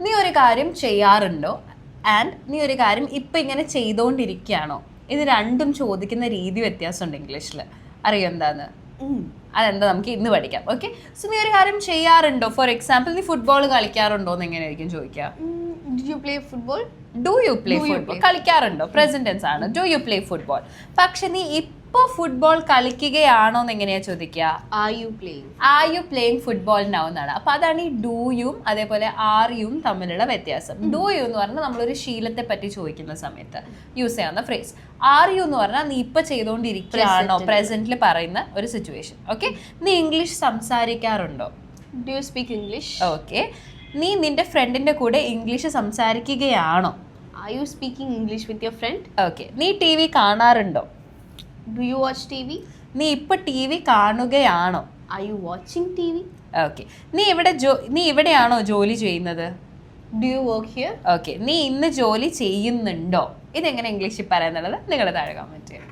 നീ ഒരു കാര്യം ചെയ്യാറുണ്ടോ ആൻഡ് നീ ഒരു കാര്യം ഇപ്പം ഇങ്ങനെ ചെയ്തുകൊണ്ടിരിക്കുകയാണോ? ഇത് രണ്ടും ചോദിക്കുന്ന രീതി വ്യത്യാസമുണ്ട് ഇംഗ്ലീഷിൽ. അറിയോ എന്താന്ന്? അതെന്താ നമുക്ക് ഇന്ന് പഠിക്കാം. ഓക്കെ, സോ നീ ഒരു കാര്യം ചെയ്യാറുണ്ടോ? ഫോർ എക്സാമ്പിൾ നീ ഫുട്ബോൾ കളിക്കാറുണ്ടോ എന്ന് എങ്ങനെയായിരിക്കും ചോദിക്കുക? Do you play football? Do you play football? കളിക്കാറുണ്ടോ? പ്രസന്റ് ടെൻസ് ആണ്. Do you play football. പക്ഷെ നീ ഇപ്പോൾ ഫുട്ബോൾ കളിക്കുകയാണോ എന്ന് എങ്ങനെയാ ചോദിക്കുക? Are you playing? Are you playing football now എന്നാണ്. അപ്പൊ അതാണ് ഈ ഡൂയും അതേപോലെ ആർ യും തമ്മിലുള്ള വ്യത്യാസം. ഡു യു എന്ന് പറഞ്ഞാൽ നമ്മളൊരു ശീലത്തെ പറ്റി ചോദിക്കുന്ന സമയത്ത് യൂസ് ചെയ്യാവുന്ന ഫ്രേസ്. ആർ യു എന്ന് പറഞ്ഞാൽ നീ ഇപ്പൊ ചെയ്തുകൊണ്ടിരിക്കുകയാണോ, പ്രസന്റിൽ പറയുന്ന ഒരു സിറ്റുവേഷൻ. ഓക്കെ, നീ ഇംഗ്ലീഷ് സംസാരിക്കാറുണ്ടോ? Do you speak English? Okay, നീ നിന്റെ ഫ്രണ്ടിന്റെ കൂടെ ഇംഗ്ലീഷ് സംസാരിക്കുകയാണോ? Are you speaking English with your friend? Okay, നീ ടി വി കാണാറുണ്ടോ? Do you watch T V? നീ ഇപ്പൊ ടി വി കാണുകയാണോ? Are you watching T V? Okay, നീ ഇവിടെയാണോ ജോലി ചെയ്യുന്നത്? Do you work here? Okay, നീ ഇന്ന് ജോലി ചെയ്യുന്നുണ്ടോ? ഇതെങ്ങനെ ഇംഗ്ലീഷിൽ പറയാന്നുള്ളത് നിങ്ങൾ താഴെ കമന്റ് ചെയ്യാം.